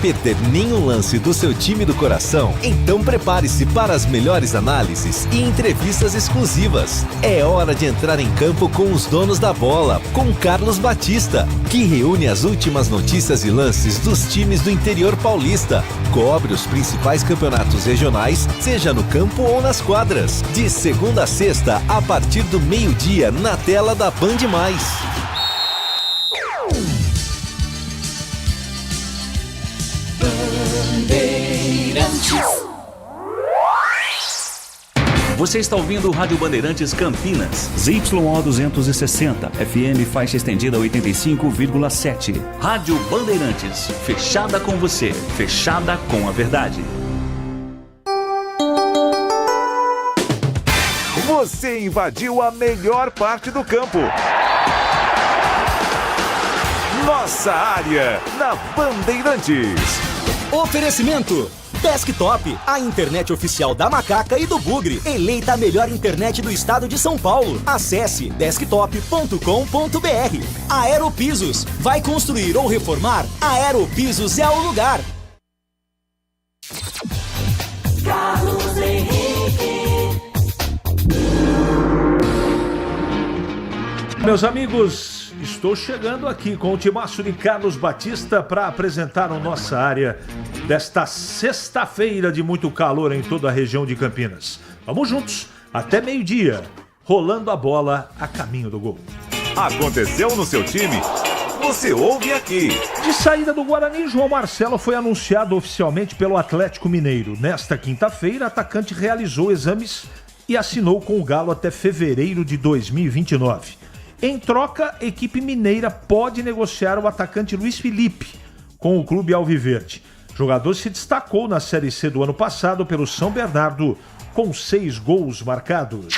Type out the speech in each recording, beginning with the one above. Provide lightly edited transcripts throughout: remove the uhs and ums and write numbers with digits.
perder nenhum lance do seu time do coração? Então prepare-se para as melhores análises e entrevistas exclusivas. É hora de entrar em campo com os donos da bola, com Carlos Batista, que reúne as últimas notícias e lances dos times do interior paulista. Cobre os principais campeonatos regionais, seja no campo ou nas quadras. De segunda a sexta, a partir do meio-dia, na tela da Band+. Você está ouvindo o Rádio Bandeirantes Campinas, ZYO 260, FM faixa estendida 85,7. Rádio Bandeirantes, fechada com você, fechada com a verdade. Você invadiu a melhor parte do campo. Nossa área, na Bandeirantes. Oferecimento Desktop, a internet oficial da Macaca e do Bugre. Eleita a melhor internet do estado de São Paulo. Acesse desktop.com.br. Aeropisos. Vai construir ou reformar? Aeropisos é o lugar. Carlos Henrique. Meus amigos, estou chegando aqui com o timaço de Carlos Batista para apresentar a nossa área desta sexta-feira de muito calor em toda a região de Campinas. Vamos juntos, até meio-dia, rolando a bola a caminho do gol. Aconteceu no seu time? Você ouve aqui. De saída do Guarani, João Marcelo foi anunciado oficialmente pelo Atlético Mineiro. Nesta quinta-feira, o atacante realizou exames e assinou com o Galo até fevereiro de 2029. Em troca, a equipe mineira pode negociar o atacante Luiz Felipe com o clube alviverde. O jogador se destacou na Série C do ano passado pelo São Bernardo com 6 gols marcados.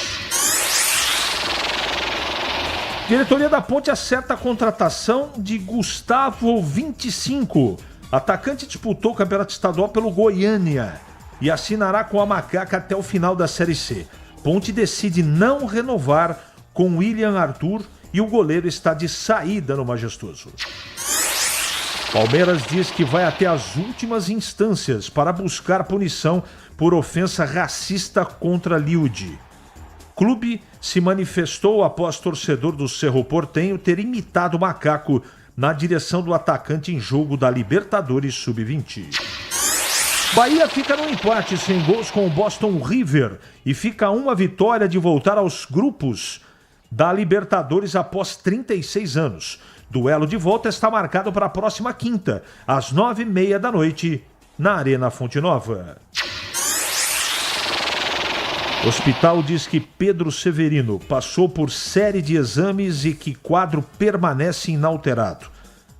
Diretoria da Ponte acerta a contratação de Gustavo 25. Atacante disputou o campeonato estadual pelo Goiânia e assinará com a Macaca até o final da Série C. Ponte decide não renovar com William Arthur e o goleiro está de saída no Majestoso. Palmeiras diz que vai até as últimas instâncias para buscar punição por ofensa racista contra Liudi. Clube se manifestou após torcedor do Cerro Porteño ter imitado o macaco na direção do atacante em jogo da Libertadores Sub-20. Bahia fica no empate sem gols com o Boston River e fica a uma vitória de voltar aos grupos da Libertadores após 36 anos. Duelo de volta está marcado para a próxima quinta, às 9h30 da noite, na Arena Fonte Nova. O hospital diz que Pedro Severino passou por série de exames e que quadro permanece inalterado.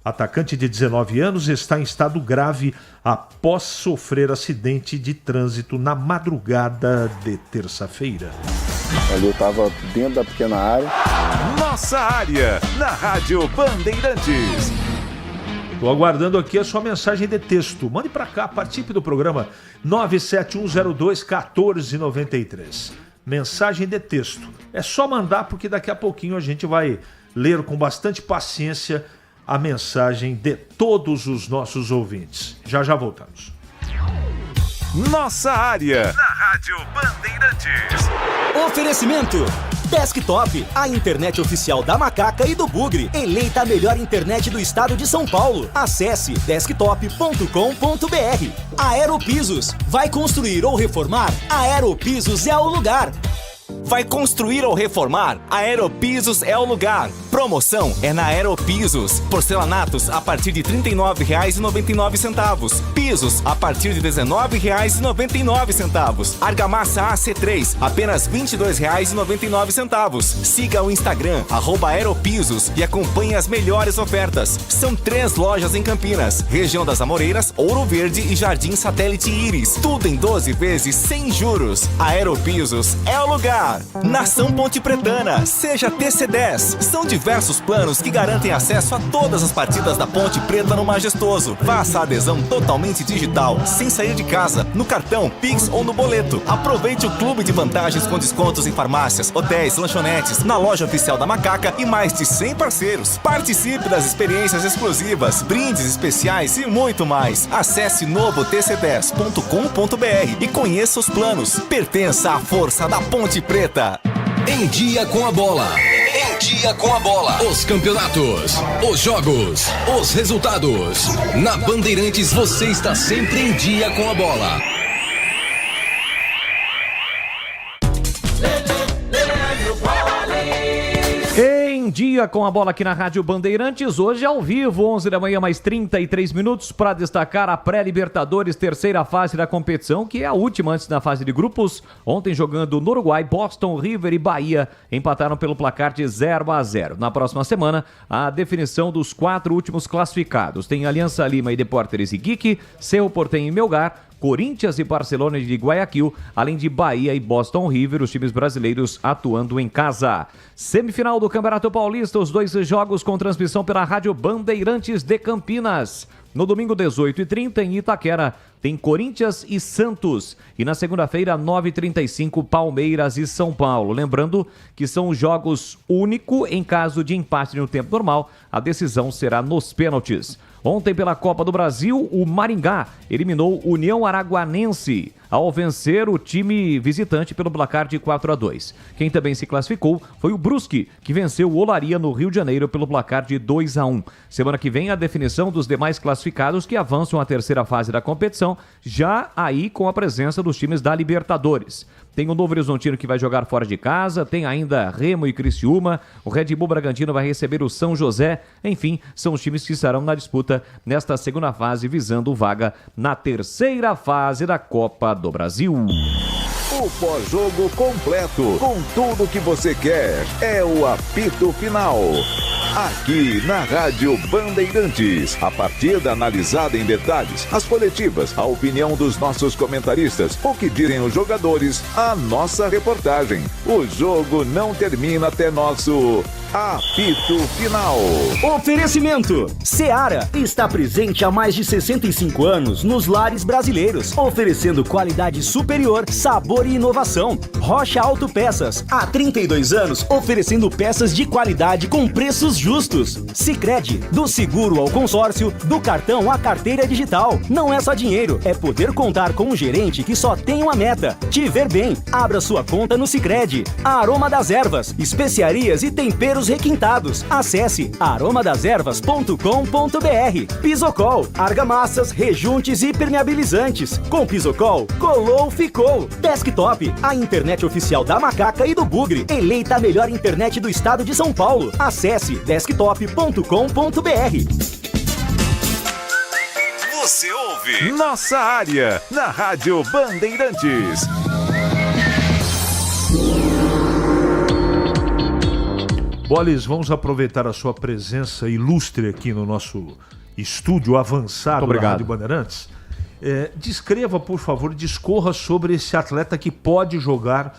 Atacante de 19 anos está em estado grave após sofrer acidente de trânsito na madrugada de terça-feira. Ali eu estava dentro da pequena área. Nossa área, na Rádio Bandeirantes. Estou aguardando aqui a sua mensagem de texto. Mande para cá, participe do programa 97102-1493. Mensagem de texto. É só mandar porque daqui a pouquinho a gente vai ler com bastante paciência a mensagem de todos os nossos ouvintes. Já voltamos. Nossa área, na Rádio Bandeirantes. Oferecimento Desktop, a internet oficial da Macaca e do Bugre. Eleita a melhor internet do estado de São Paulo. Acesse desktop.com.br. Aeropisos. Vai construir ou reformar? Aeropisos é o lugar. Vai construir ou reformar? Aeropisos é o lugar. Promoção é na Aeropisos. Porcelanatos a partir de R$ 39,99. Pisos a partir de R$ 19,99. Argamassa AC3, apenas R$ 22,99. Siga o Instagram, @Aeropisos e acompanhe as melhores ofertas. São 3 lojas em Campinas, região das Amoreiras, Ouro Verde e Jardim Satélite Íris. Tudo em 12 vezes sem juros. Aeropisos é o lugar. Nação Ponte Pretana, seja TC10. São diversos diversos planos que garantem acesso a todas as partidas da Ponte Preta no Majestoso. Faça a adesão totalmente digital, sem sair de casa, no cartão, Pix ou no boleto. Aproveite o clube de vantagens com descontos em farmácias, hotéis, lanchonetes, na loja oficial da Macaca e mais de 100 parceiros. Participe das experiências exclusivas, brindes especiais e muito mais. Acesse novotc10.com.br e conheça os planos. Pertença à força da Ponte Preta. Em Dia com a Bola. Em Dia com a Bola. Os campeonatos, os jogos, os resultados. Na Bandeirantes você está sempre em dia com a bola. Em Dia com a Bola aqui na Rádio Bandeirantes, hoje ao vivo, 11 da manhã, mais 33 minutos, para destacar a pré-Libertadores, terceira fase da competição, que é a última antes da fase de grupos. Ontem, jogando no Uruguai, Boston, River e Bahia empataram pelo placar de 0-0. Na próxima semana, a definição dos 4 últimos classificados. Tem Aliança Lima e Deportes Iquique, Cerro Porteño e Melgar, Corinthians e Barcelona de Guayaquil, além de Bahia e Boston River, os times brasileiros atuando em casa. Semifinal do Campeonato Paulista, os 2 jogos com transmissão pela Rádio Bandeirantes de Campinas. No domingo, 18h30, em Itaquera, tem Corinthians e Santos. E na segunda-feira, 9h35, Palmeiras e São Paulo. Lembrando que são jogos único em caso de empate no tempo normal. A decisão será nos pênaltis. Ontem, pela Copa do Brasil, o Maringá eliminou o União Araguanense ao vencer o time visitante pelo placar de 4-2. Quem também se classificou foi o Brusque, que venceu o Olaria no Rio de Janeiro pelo placar de 2-1. Semana que vem, a definição dos demais classificados que avançam à terceira fase da competição, já aí com a presença dos times da Libertadores. Tem o Novo Horizontino que vai jogar fora de casa, tem ainda Remo e Criciúma, o Red Bull Bragantino vai receber o São José, enfim, são os times que estarão na disputa nesta segunda fase, visando vaga na terceira fase da Copa do Brasil. O pós-jogo completo, com tudo que você quer, é o apito final. Aqui na Rádio Bandeirantes, a partida analisada em detalhes, as coletivas, a opinião dos nossos comentaristas, o que dizem os jogadores, a nossa reportagem. O jogo não termina até nosso apito final. Oferecimento: Seara está presente há mais de 65 anos nos lares brasileiros, oferecendo qualidade superior, sabor e inovação. Rocha Autopeças, há 32 anos, oferecendo peças de qualidade com preços justos. Sicredi, do seguro ao consórcio, do cartão à carteira digital. Não é só dinheiro, é poder contar com um gerente que só tem uma meta: te ver bem. Abra sua conta no Sicredi. Aroma das Ervas, especiarias e temperos requintados. Acesse aromadeservas.com.br. Pisocol, argamassas, rejuntes e permeabilizantes. Com Pisocol, colou, ficou. Desktop, a internet oficial da Macaca e do Bugre, eleita a melhor internet do estado de São Paulo. Acesse desktop.com.br. Você ouve Nossa Área, na Rádio Bandeirantes. Bolis, vamos aproveitar a sua presença ilustre aqui no nosso estúdio avançado da Rádio Bandeirantes. Descreva, por favor, discorra sobre esse atleta que pode jogar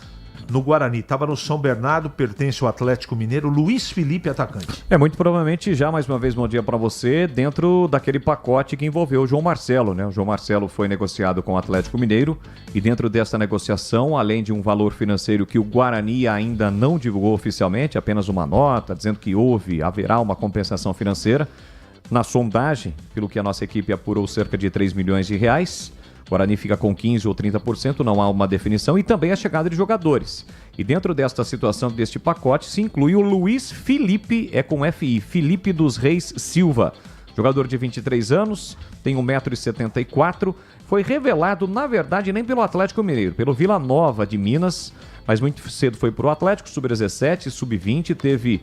no Guarani. Estava no São Bernardo, pertence ao Atlético Mineiro, Luiz Felipe, atacante. Muito provavelmente, já mais uma vez, bom dia para você, dentro daquele pacote que envolveu o João Marcelo, né? O João Marcelo foi negociado com o Atlético Mineiro e dentro dessa negociação, além de um valor financeiro que o Guarani ainda não divulgou oficialmente, apenas uma nota dizendo que haverá uma compensação financeira. Na sondagem, pelo que a nossa equipe apurou, cerca de 3 milhões de reais. O Guarani fica com 15% ou 30%, não há uma definição, e também a chegada de jogadores. E dentro desta situação, deste pacote, se inclui o Luiz Felipe, com FI, Felipe dos Reis Silva. Jogador de 23 anos, tem 1,74 m, foi revelado, na verdade, nem pelo Atlético Mineiro, pelo Vila Nova de Minas, mas muito cedo foi para o Atlético, sub-17, sub-20, teve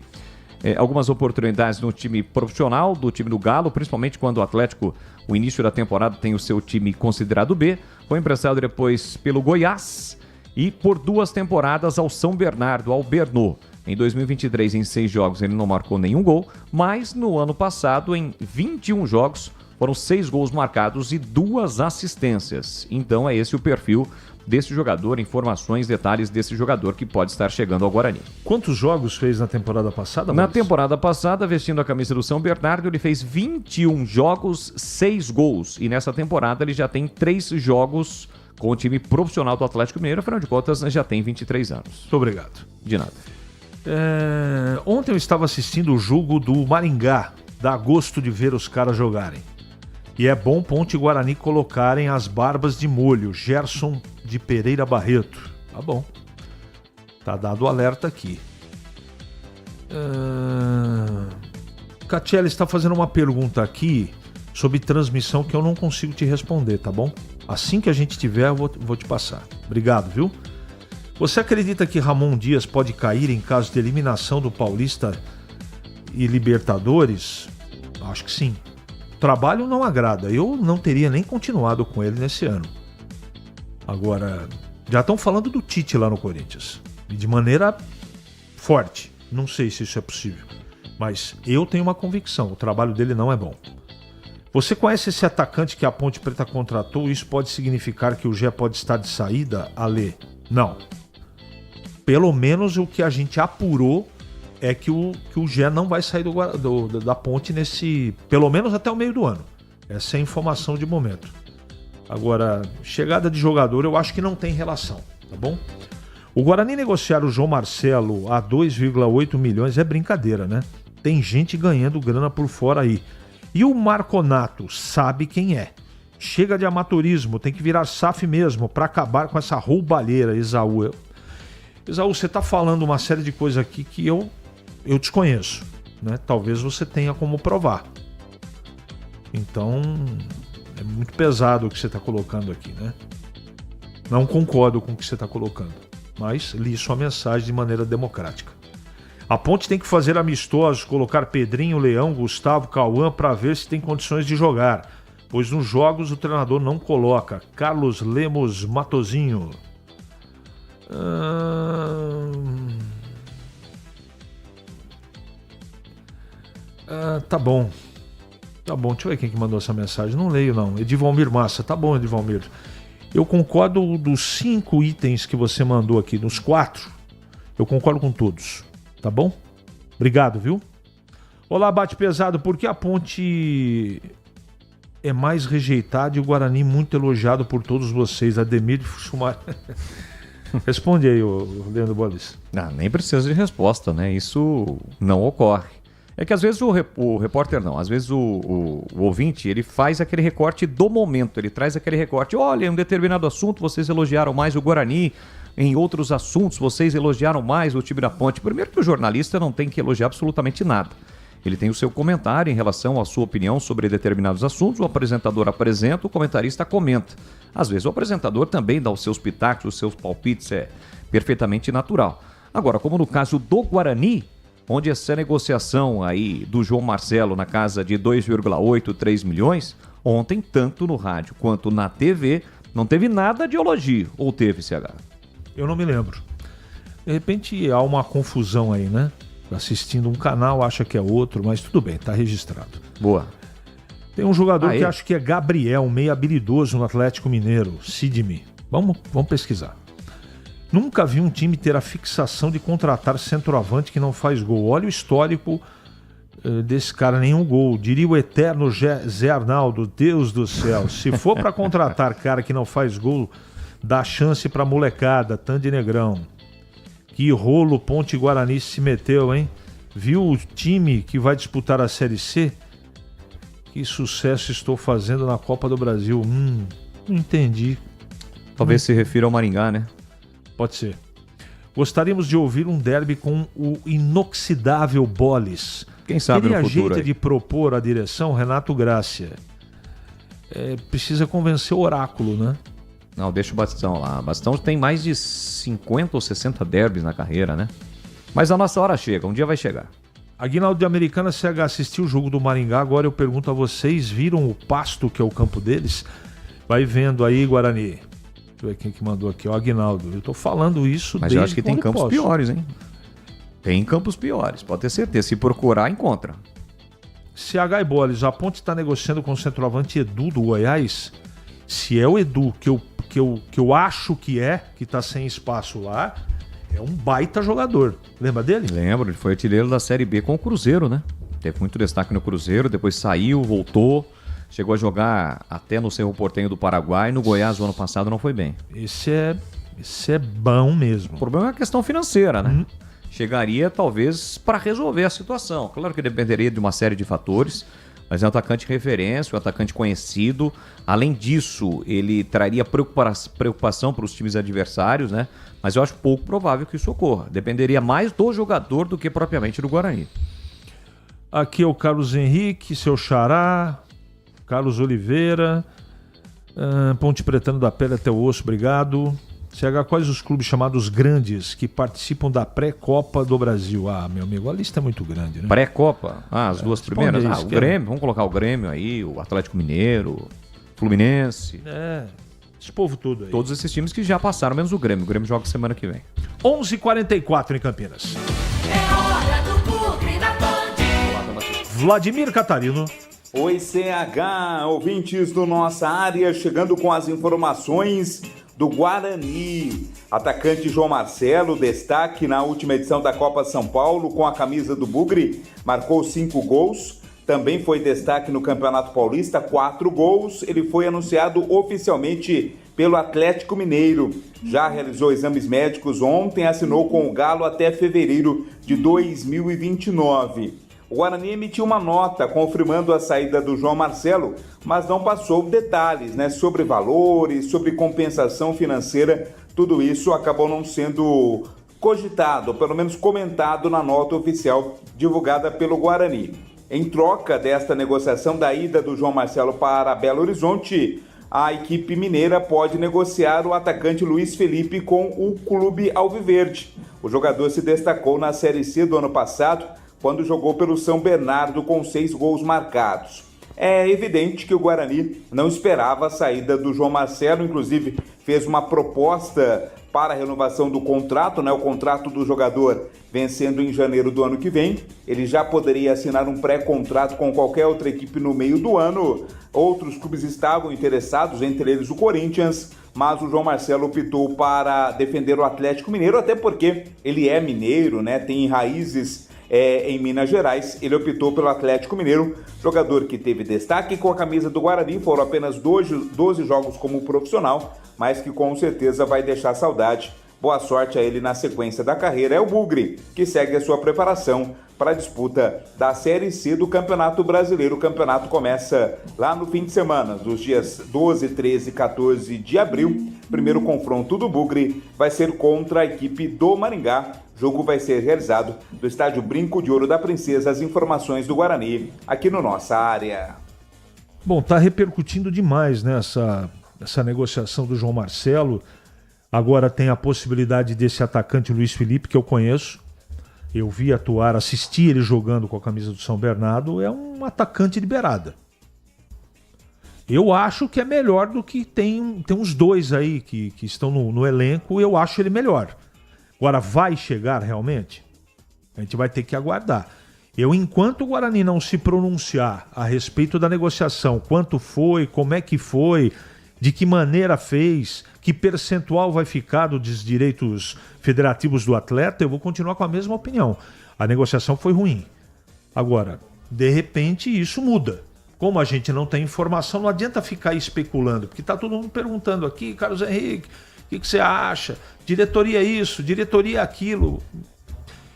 algumas oportunidades no time profissional, do time do Galo, principalmente quando o Atlético, o início da temporada, tem o seu time considerado B. Foi emprestado depois pelo Goiás e por 2 temporadas ao São Bernardo, ao Bernô. Em 2023, em 6 jogos, ele não marcou nenhum gol, mas no ano passado, em 21 jogos, Foram 6 gols marcados e 2 assistências. Então é esse o perfil desse jogador, informações, detalhes desse jogador que pode estar chegando ao Guarani. Quantos jogos fez na temporada passada? Na temporada passada, vestindo a camisa do São Bernardo, ele fez 21 jogos, 6 gols. E nessa temporada ele já tem 3 jogos com o time profissional do Atlético Mineiro. Afinal de contas, já tem 23 anos. Muito obrigado. De nada. Ontem eu estava assistindo o jogo do Maringá. Dá gosto de ver os caras jogarem. E é bom Ponte e Guarani colocarem as barbas de molho. Gerson de Pereira Barreto. Tá bom. Tá dado o alerta aqui. Catiele está fazendo uma pergunta aqui sobre transmissão que eu não consigo te responder, tá bom? Assim que a gente tiver, eu vou te passar. Obrigado, viu? Você acredita que Ramon Dias pode cair em caso de eliminação do Paulista e Libertadores? Acho que sim. O trabalho não agrada. Eu não teria nem continuado com ele nesse ano. Agora, já estão falando do Tite lá no Corinthians. E de maneira forte. Não sei se isso é possível. Mas eu tenho uma convicção. O trabalho dele não é bom. Você conhece esse atacante que a Ponte Preta contratou? Isso pode significar que o Gé pode estar de saída, Alê? Não. Pelo menos o que a gente apurou é que o Gé não vai sair da Ponte pelo menos até o meio do ano. Essa é a informação de momento. Agora, chegada de jogador eu acho que não tem relação, tá bom? O Guarani negociar o João Marcelo a 2,8 milhões é brincadeira, né? Tem gente ganhando grana por fora aí. E o Marconato sabe quem é. Chega de amadorismo, tem que virar SAF mesmo para acabar com essa roubalheira, Esaú. Esaú, você tá falando uma série de coisas aqui que eu desconheço, né? Talvez você tenha como provar. Então, é muito pesado o que você está colocando aqui, né? Não concordo com o que você está colocando, mas li sua mensagem de maneira democrática. A Ponte tem que fazer amistosos, colocar Pedrinho, Leão, Gustavo, Cauã para ver se tem condições de jogar, pois nos jogos o treinador não coloca. Carlos Lemos Matozinho. Tá bom. Tá bom, deixa eu ver quem que mandou essa mensagem. Não leio, não. Edivalmir Massa. Tá bom, Edivalmir. Eu concordo dos 5 itens que você mandou aqui, dos 4. Eu concordo com todos. Tá bom? Obrigado, viu? Olá, Bate Pesado. Por que a Ponte é mais rejeitada e o Guarani muito elogiado por todos vocês? Ademir de Fuxumar. Responde aí, Leandro Bolis. Nem precisa de resposta, né? Isso não ocorre. É que às vezes o repórter não, às vezes o ouvinte, ele faz aquele recorte do momento, ele traz aquele recorte. Olha, em um determinado assunto vocês elogiaram mais o Guarani, em outros assuntos vocês elogiaram mais o time da Ponte. Primeiro que o jornalista não tem que elogiar absolutamente nada. Ele tem o seu comentário em relação à sua opinião sobre determinados assuntos, o apresentador apresenta, o comentarista comenta. Às vezes o apresentador também dá os seus pitacos, os seus palpites, é perfeitamente natural. Agora, como no caso do Guarani, onde essa negociação aí do João Marcelo na casa de 2,8, 3 milhões, ontem, tanto no rádio quanto na TV, não teve nada de elogio. Ou teve, CH? Eu não me lembro. De repente há uma confusão aí, né? Assistindo um canal, acha que é outro, mas tudo bem, tá registrado. Boa. Tem um jogador que acho que é Gabriel, meio habilidoso no Atlético Mineiro, Sidney. Vamos pesquisar. Nunca vi um time ter a fixação de contratar centroavante que não faz gol. Olha o histórico desse cara, nenhum gol. Diria o eterno Zé Arnaldo, Deus do céu. Se for para contratar cara que não faz gol, dá chance pra molecada, Tandy Negrão. Que rolo Ponte Guarani se meteu, hein? Viu o time que vai disputar a Série C? Que sucesso estou fazendo na Copa do Brasil. Não entendi. Talvez se refira ao Maringá, né? Pode ser. Gostaríamos de ouvir um derby com o inoxidável Bolis. Quem sabe Teria no futuro jeito aí. de propor a direção, Renato Grácia. Precisa convencer o oráculo, né? Não, deixa o Bastão lá. Bastão tem mais de 50 ou 60 derbys na carreira, né? Mas a nossa hora chega, um dia vai chegar. Aguinaldo de Americana, CH assistiu o jogo do Maringá. Agora eu pergunto a vocês, viram o pasto que é o campo deles? Vai vendo aí, Guarani. Deixa eu ver quem que mandou aqui, o Aguinaldo. Eu tô falando isso Mas desde eu acho que tem quando campos posso. piores, hein? Tem campos piores, pode ter certeza. Se procurar, encontra. CH e Boles, a Ponte está negociando com o centroavante Edu do Goiás. Se é o Edu que eu acho que está sem espaço lá, é um baita jogador. Lembra dele? Lembro, ele foi artilheiro da Série B com o Cruzeiro, né? Teve muito destaque no Cruzeiro, depois saiu, voltou, chegou a jogar até no Cerro Porteño do Paraguai, no Goiás o ano passado não foi bem. Esse é bom mesmo. O problema é a questão financeira, né? Chegaria talvez para resolver a situação. Claro que dependeria de uma série de fatores, mas é um atacante referência, um atacante conhecido. Além disso, ele traria preocupação para os times adversários, né? Mas eu acho pouco provável que isso ocorra. Dependeria mais do jogador do que propriamente do Guarani. Aqui é o Carlos Henrique, seu xará, Carlos Oliveira, Ponte Pretano da Pele até o osso, obrigado. CH, quais os clubes chamados grandes que participam da pré-copa do Brasil? Ah, meu amigo, a lista é muito grande, né? Pré-copa? As duas primeiras? O Grêmio, vamos colocar o Grêmio aí, o Atlético Mineiro, Fluminense. Esse povo todo aí. Todos esses times que já passaram, menos o Grêmio. O Grêmio joga semana que vem. 11h44 em Campinas. É hora do Bugre na Band. Vladimir Catarino. Oi, CH, ouvintes do Nossa Área, chegando com as informações do Guarani. Atacante João Marcelo, destaque na última edição da Copa São Paulo com a camisa do Bugre, marcou 5 gols. Também foi destaque no Campeonato Paulista, 4 gols. Ele foi anunciado oficialmente pelo Atlético Mineiro. Já realizou exames médicos ontem, assinou com o Galo até fevereiro de 2029. O Guarani emitiu uma nota confirmando a saída do João Marcelo, mas não passou detalhes, sobre valores, sobre compensação financeira. Tudo isso acabou não sendo cogitado, pelo menos comentado na nota oficial divulgada pelo Guarani. Em troca desta negociação da ida do João Marcelo para Belo Horizonte, a equipe mineira pode negociar o atacante Luiz Felipe com o clube alviverde. O jogador se destacou na Série C do ano passado, quando jogou pelo São Bernardo com 6 gols marcados. É evidente que o Guarani não esperava a saída do João Marcelo, inclusive fez uma proposta para a renovação do contrato, o contrato do jogador vencendo em janeiro do ano que vem. Ele já poderia assinar um pré-contrato com qualquer outra equipe no meio do ano. Outros clubes estavam interessados, entre eles o Corinthians, mas o João Marcelo optou para defender o Atlético Mineiro, até porque ele é mineiro, tem raízes em Minas Gerais. Ele optou pelo Atlético Mineiro, jogador que teve destaque com a camisa do Guarani, foram apenas 12 jogos como profissional, mas que com certeza vai deixar saudade. Boa sorte a ele na sequência da carreira. É o Bugre, que segue a sua preparação para a disputa da Série C do Campeonato Brasileiro. O campeonato começa lá no fim de semana, dos dias 12, 13 e 14 de abril. Primeiro confronto do Bugre vai ser contra a equipe do Maringá. O jogo vai ser realizado no estádio Brinco de Ouro da Princesa. As informações do Guarani aqui no Nossa Área. Bom, tá repercutindo demais, essa negociação do João Marcelo. Agora tem a possibilidade desse atacante Luiz Felipe, que eu conheço. Eu vi atuar, assisti ele jogando com a camisa do São Bernardo. É um atacante de beirada. Eu acho que é melhor do que tem uns dois aí que estão no elenco. Eu acho ele melhor. Agora, vai chegar realmente? A gente vai ter que aguardar. Enquanto o Guarani não se pronunciar a respeito da negociação, quanto foi, como é que foi, de que maneira fez, que percentual vai ficar dos direitos federativos do atleta, eu vou continuar com a mesma opinião. A negociação foi ruim. Agora, de repente, isso muda. Como a gente não tem informação, não adianta ficar especulando, porque está todo mundo perguntando aqui, Carlos Henrique, o que você acha? Diretoria isso, diretoria aquilo.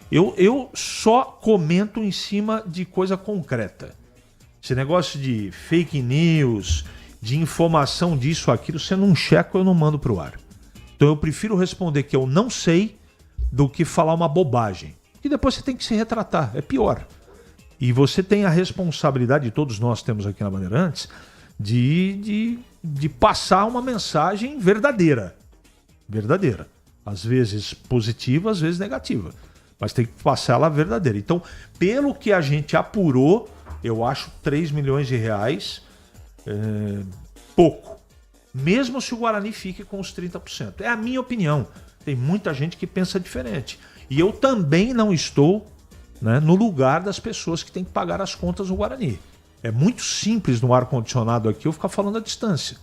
Eu só comento em cima de coisa concreta. Esse negócio de fake news, de informação disso, aquilo, você não checa, eu não mando pro ar. Então eu prefiro responder que eu não sei do que falar uma bobagem. E depois você tem que se retratar, é pior. E você tem a responsabilidade, todos nós temos aqui na Bandeirantes, de passar uma mensagem verdadeira. Verdadeira. Às vezes positiva, às vezes negativa. Mas tem que passar ela verdadeira. Então, pelo que a gente apurou, eu acho 3 milhões de reais pouco. Mesmo se o Guarani fique com os 30%. É a minha opinião. Tem muita gente que pensa diferente. E eu também não estou né, no lugar das pessoas que têm que pagar as contas no Guarani. É muito simples no ar-condicionado aqui eu ficar falando à distância.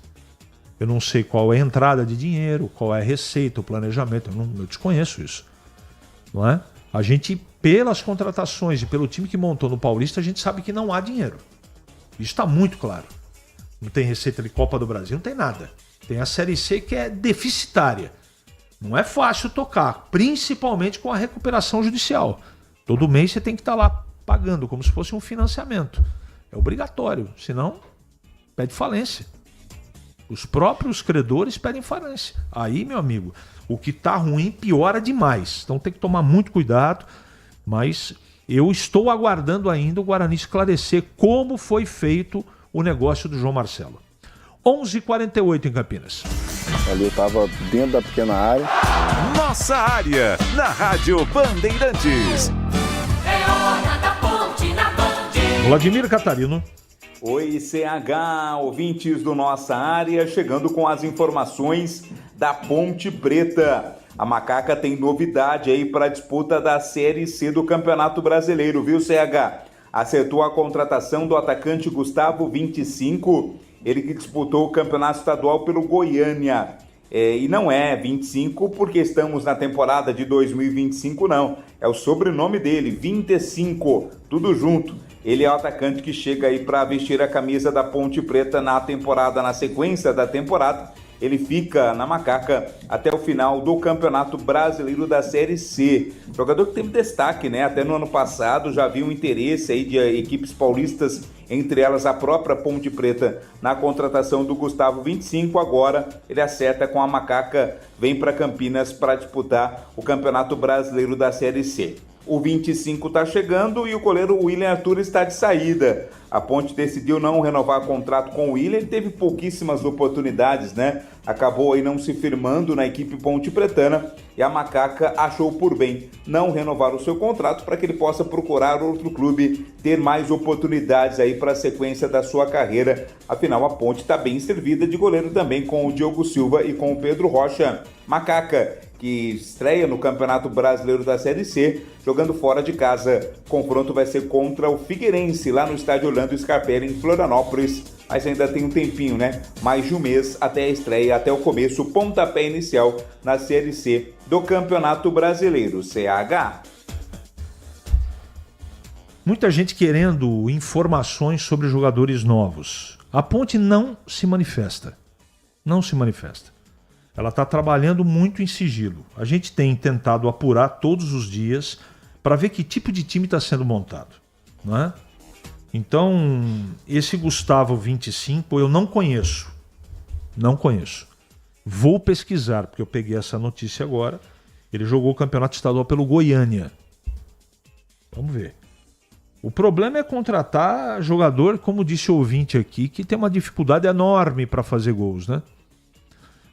Eu não sei qual é a entrada de dinheiro, qual é a receita, o planejamento, eu desconheço isso. Não é? A gente, pelas contratações e pelo time que montou no Paulista, a gente sabe que não há dinheiro. Isso está muito claro. Não tem receita de Copa do Brasil, não tem nada. Tem a Série C que é deficitária. Não é fácil tocar, principalmente com a recuperação judicial. Todo mês você tem que estar lá pagando, como se fosse um financiamento. É obrigatório, senão pede falência. Os próprios credores pedem falência. Aí, meu amigo, o que está ruim piora demais. Então tem que tomar muito cuidado, mas eu estou aguardando ainda o Guarani esclarecer como foi feito o negócio do João Marcelo. 11h48 em Campinas. Ali eu estava dentro da pequena área. Nossa área, na Rádio Bandeirantes. É hora da ponte na Band. Vladimir Catarino. Oi, CH, ouvintes do Nossa Área, chegando com as informações da Ponte Preta. A Macaca tem novidade aí para a disputa da Série C do Campeonato Brasileiro, viu, CH? Acertou a contratação do atacante Gustavo 25, ele que disputou o Campeonato Estadual pelo Goiânia. E não é 25 porque estamos na temporada de 2025, não. É o sobrenome dele, 25, tudo junto. Ele é o atacante que chega aí para vestir a camisa da Ponte Preta na temporada, na sequência da temporada. Ele fica na Macaca até o final do Campeonato Brasileiro da Série C. Jogador que teve destaque, né? Até no ano passado já havia um interesse aí de equipes paulistas, entre elas a própria Ponte Preta, na contratação do Gustavo 25. Agora ele acerta com a Macaca, vem para Campinas para disputar o Campeonato Brasileiro da Série C. O 25 está chegando e o goleiro William Arthur está de saída. A Ponte decidiu não renovar o contrato com o William, ele teve pouquíssimas oportunidades, né? Acabou aí não se firmando na equipe ponte pretana e a Macaca achou por bem não renovar o seu contrato para que ele possa procurar outro clube, ter mais oportunidades aí para a sequência da sua carreira. Afinal, a Ponte está bem servida de goleiro também com o Diogo Silva e com o Pedro Rocha. Macaca, que estreia no Campeonato Brasileiro da Série C, jogando fora de casa. O confronto vai ser contra o Figueirense, lá no estádio Orlando Scarpelli, em Florianópolis. Mas ainda tem um tempinho, né? Mais de um mês até a estreia, até o começo, o pontapé inicial na Série C do Campeonato Brasileiro, CH. Muita gente querendo informações sobre jogadores novos. A Ponte não se manifesta. Não se manifesta. Ela está trabalhando muito em sigilo. A gente tem tentado apurar todos os dias para ver que tipo de time está sendo montado, não é? Então, esse Gustavo 25 eu não conheço. Não conheço. Vou pesquisar, porque eu peguei essa notícia agora. Ele jogou o Campeonato Estadual pelo Goiânia. Vamos ver. O problema é contratar jogador, como disse o ouvinte aqui, que tem uma dificuldade enorme para fazer gols, né?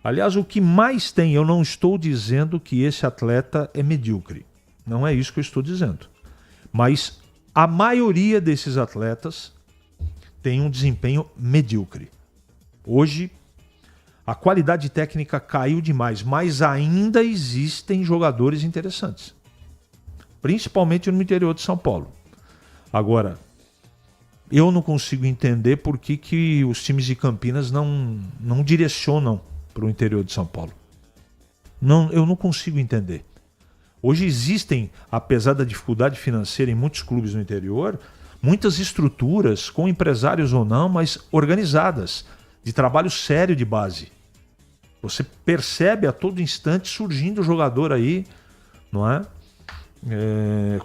Aliás, o que mais tem, eu não estou dizendo que esse atleta é medíocre. Não é isso que eu estou dizendo. Mas a maioria desses atletas tem um desempenho medíocre. Hoje, a qualidade técnica caiu demais, mas ainda existem jogadores interessantes. Principalmente no interior de São Paulo. Agora, eu não consigo entender por que os times de Campinas não direcionam para o interior de São Paulo. Eu não consigo entender. Hoje existem, apesar da dificuldade financeira em muitos clubes no interior, muitas estruturas, com empresários ou não, mas organizadas, de trabalho sério de base. Você percebe a todo instante surgindo jogador aí, não é?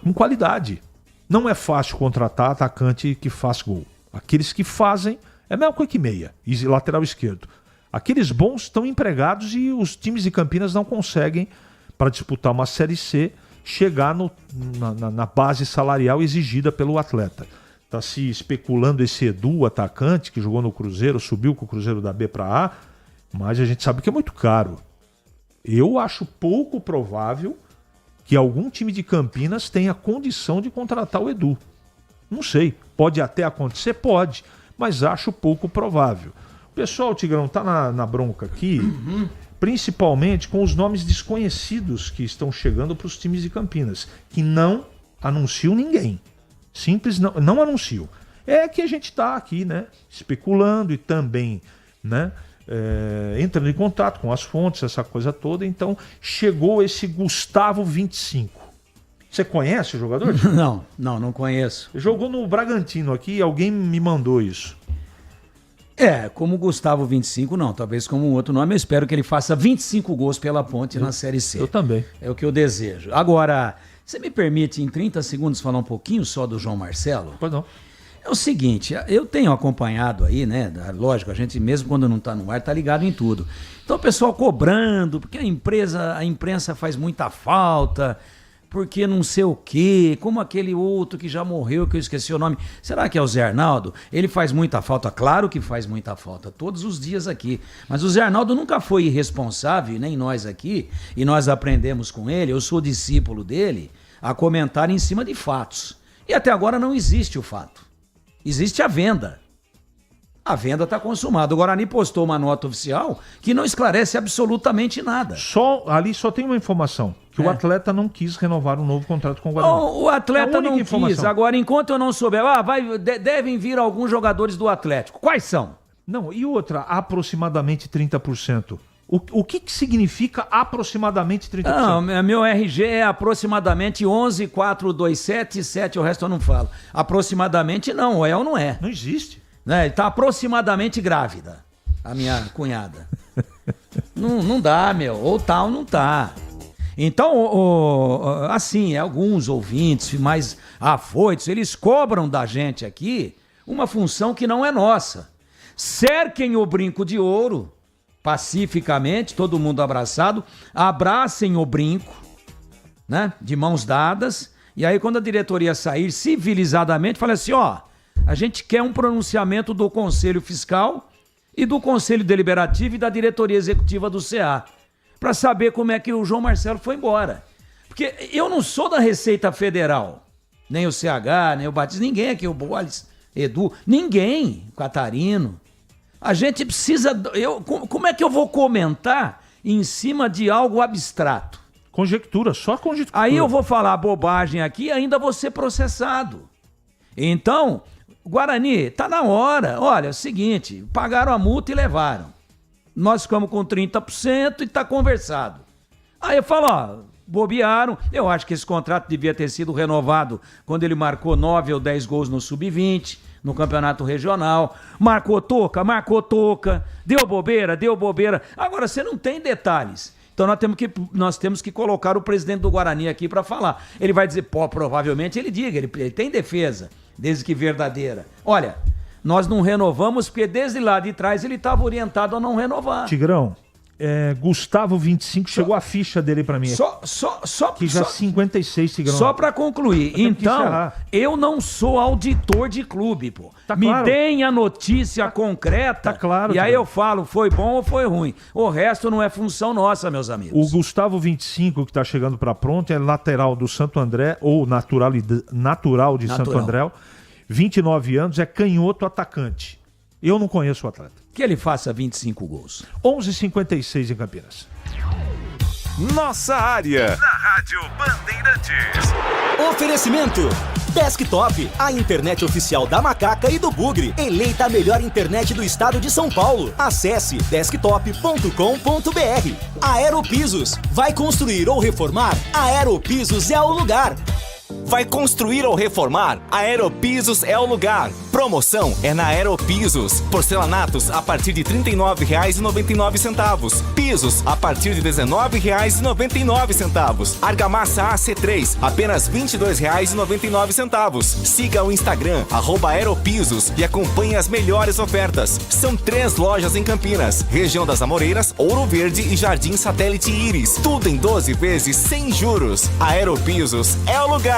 Com qualidade. Não é fácil contratar atacante que faz gol. Aqueles que fazem é a mesma coisa que meia e lateral esquerdo. Aqueles bons estão empregados e os times de Campinas não conseguem, para disputar uma Série C, chegar na base salarial exigida pelo atleta. Está se especulando esse Edu, atacante, que jogou no Cruzeiro, subiu com o Cruzeiro da B para A, mas a gente sabe que é muito caro. Eu acho pouco provável que algum time de Campinas tenha condição de contratar o Edu. Não sei, pode até acontecer? Pode, mas acho pouco provável. Pessoal, Tigrão, tá na bronca aqui, principalmente com os nomes desconhecidos que estão chegando para os times de Campinas, que não anuncio ninguém. Simples, não anuncio. É que a gente está aqui, né, especulando e também, né, entrando em contato com as fontes, essa coisa toda. Então, chegou esse Gustavo 25. Você conhece o jogador? Não conheço. Jogou no Bragantino aqui, alguém me mandou isso. Como Gustavo 25, não. Talvez como um outro nome. Eu espero que ele faça 25 gols pela Ponte na Série C. Eu também. É o que eu desejo. Agora, você me permite em 30 segundos falar um pouquinho só do João Marcelo? Pois não. É o seguinte, eu tenho acompanhado aí, né? Lógico, a gente mesmo quando não tá no ar, tá ligado em tudo. Então o pessoal cobrando, porque a imprensa faz muita falta, porque não sei o quê, como aquele outro que já morreu, que eu esqueci o nome. Será que é o Zé Arnaldo? Ele faz muita falta? Claro que faz muita falta, todos os dias aqui. Mas o Zé Arnaldo nunca foi irresponsável, nem nós aqui, e nós aprendemos com ele, eu sou discípulo dele, a comentar em cima de fatos. E até agora não existe o fato. Existe a venda. A venda está consumada. O Guarani postou uma nota oficial que não esclarece absolutamente nada. Ali só tem uma informação, que o atleta não quis renovar um novo contrato com o Guarani. O atleta não quis. Agora, enquanto eu não souber, devem vir alguns jogadores do Atlético. Quais são? Não, e outra, aproximadamente 30%. O que significa aproximadamente 30%? Não, meu RG é aproximadamente 11,427,7, o resto eu não falo. Aproximadamente não, é ou não é? Não existe. Né? Está aproximadamente grávida, a minha cunhada. não dá, ou tá ou não tá. Então, assim, alguns ouvintes mais afoitos, eles cobram da gente aqui uma função que não é nossa. Cerquem o brinco de ouro, pacificamente, todo mundo abraçado, abracem o brinco, né, de mãos dadas, e aí quando a diretoria sair civilizadamente, fala assim, a gente quer um pronunciamento do Conselho Fiscal e do Conselho Deliberativo e da diretoria executiva do CA, para saber como é que o João Marcelo foi embora. Porque eu não sou da Receita Federal, nem o CH, nem o Batista, ninguém aqui, o Boales, Edu, ninguém, Catarino. A gente precisa... como é que eu vou comentar em cima de algo abstrato? Conjectura, só conjectura. Aí eu vou falar bobagem aqui e ainda vou ser processado. Então, Guarani, tá na hora. Olha, é o seguinte, pagaram a multa e levaram. Nós ficamos com 30% e tá conversado. Aí eu falo, bobearam. Eu acho que esse contrato devia ter sido renovado quando ele marcou 9 ou 10 gols no Sub-20. No campeonato regional, marcou toca, deu bobeira. Agora, você não tem detalhes. Então nós temos que colocar o presidente do Guarani aqui para falar. Ele vai dizer, provavelmente ele diga, ele tem defesa, desde que verdadeira. Olha, nós não renovamos porque desde lá de trás ele estava orientado a não renovar. Tigrão, Gustavo 25, chegou a ficha dele pra mim. Que já 56, Tigrão. Só pra concluir, então, eu não sou auditor de clube, pô. Me deem a notícia concreta, claro, e aí eu falo, foi bom ou foi ruim. O resto não é função nossa, meus amigos. O Gustavo 25, que tá chegando pra Pronto, é lateral do Santo André, ou natural de Santo André, 29 anos, é canhoto atacante. Eu não conheço o atleta. Que ele faça 25 gols. 11h56 em Campinas. Nossa área. Na Rádio Bandeirantes. Oferecimento. Desktop, a internet oficial da Macaca e do Bugre. Eleita a melhor internet do estado de São Paulo. Acesse desktop.com.br. Aeropisos. Vai construir ou reformar? Aeropisos é o lugar. Vai construir ou reformar? Aeropisos é o lugar. Promoção é na Aeropisos. Porcelanatos a partir de R$ 39,99. Pisos a partir de R$ 19,99. Argamassa AC3, apenas R$ 22,99. Siga o Instagram, @Aeropisos, e acompanhe as melhores ofertas. São 3 lojas em Campinas, região das Amoreiras, Ouro Verde e Jardim Satélite Íris. Tudo em 12 vezes sem juros. Aeropisos é o lugar.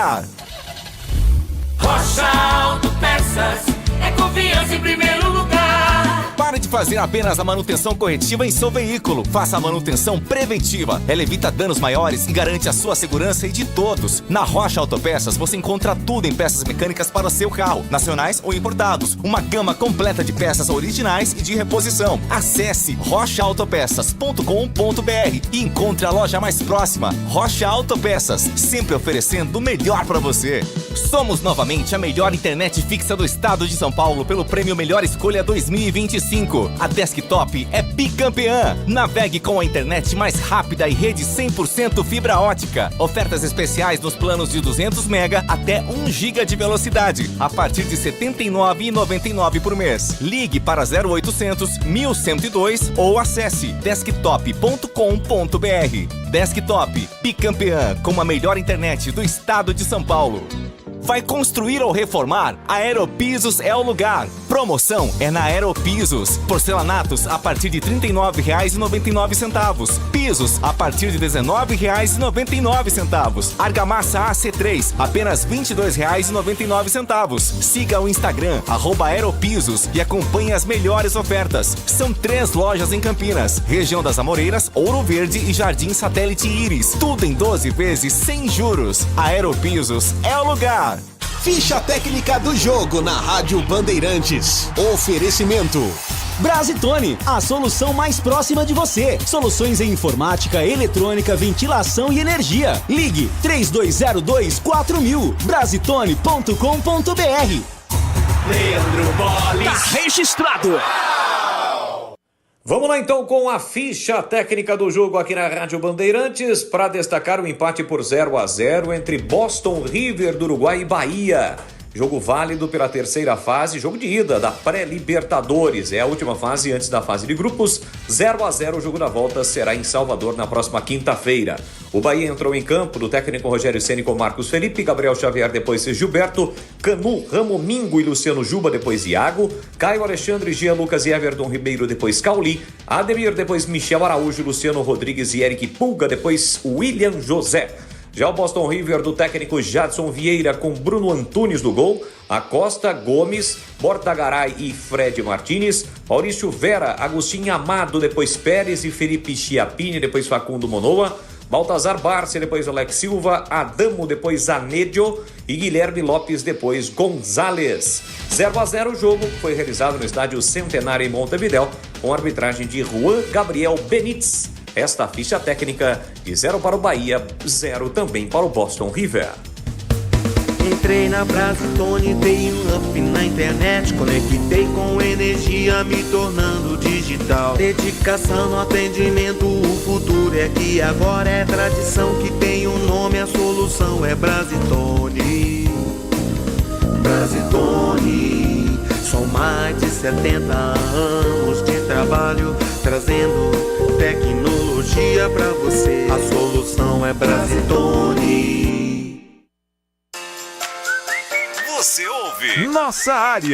Rocha Autopeças é confiança em primeiro lugar. Pare de pode fazer apenas a manutenção corretiva em seu veículo. Faça a manutenção preventiva. Ela evita danos maiores e garante a sua segurança e de todos. Na Rocha Autopeças você encontra tudo em peças mecânicas para o seu carro, nacionais ou importados. Uma gama completa de peças originais e de reposição. Acesse rochaautopeças.com.br e encontre a loja mais próxima. Rocha Autopeças, sempre oferecendo o melhor para você. Somos novamente a melhor internet fixa do estado de São Paulo pelo prêmio Melhor Escolha 2025. A Desktop é bicampeã. Navegue com a internet mais rápida e rede 100% fibra ótica. Ofertas especiais nos planos de 200 mega até 1 giga de velocidade, a partir de R$ 79,99 por mês. Ligue para 0800 1102 ou acesse desktop.com.br. Desktop, bicampeã com a melhor internet do estado de São Paulo. Vai construir ou reformar? A Aeropisos é o lugar. Promoção é na Aeropisos. Porcelanatos a partir de R$ 39,99. Pisos a partir de R$ 19,99. Argamassa AC3, apenas R$ 22,99. Siga o Instagram, @Aeropisos e acompanhe as melhores ofertas. São 3 lojas em Campinas, região das Amoreiras, Ouro Verde e Jardim Satélite Íris. Tudo em 12 vezes sem juros. A Aeropisos é o lugar. Ficha técnica do jogo na Rádio Bandeirantes. Oferecimento Brasitone, a solução mais próxima de você. Soluções em informática, eletrônica, ventilação e energia. Ligue 3202-4000. Brasitone.com.br. Leandro Bolis. Tá registrado. Vamos lá então com a ficha técnica do jogo aqui na Rádio Bandeirantes para destacar o empate por 0-0 entre Boston River do Uruguai e Bahia. Jogo válido pela terceira fase, jogo de ida da pré-Libertadores. É a última fase antes da fase de grupos. 0-0, o jogo da volta será em Salvador na próxima quinta-feira. O Bahia entrou em campo do técnico Rogério Ceni com Marcos Felipe, Gabriel Xavier, depois Gilberto, Canu, Ramomingo e Luciano Juba, depois Iago, Caio Alexandre, Jean Lucas e Everton Ribeiro, depois Cauli, Ademir, depois Michel Araújo, Luciano Rodrigues e Eric Pulga, depois William José. Já o Boston River do técnico Jadson Vieira com Bruno Antunes do gol, Acosta, Gomes, Bortagaray e Fred Martínez, Maurício Vera, Agostinho Amado, depois Pérez e Felipe Chiappini, depois Facundo Monoa, Baltazar Barcia, depois Alex Silva, Adamo, depois Zanedio e Guilherme Lopes, depois Gonzalez. 0-0 o jogo foi realizado no estádio Centenário em Montevidéu, com arbitragem de Juan Gabriel Benítez. Esta a ficha técnica de 0 para o Bahia, 0 também para o Boston River. Entrei na Brasitone, dei um up na internet, conectei com energia, me tornando digital. Dedicação no atendimento, o futuro é aqui agora, é tradição que tem um nome, a solução é Brasitone. Brasitone, são mais de 70 anos de trabalho, trazendo tecnologia pra você. A solução é Brasitone. Você ouve Nossa Área.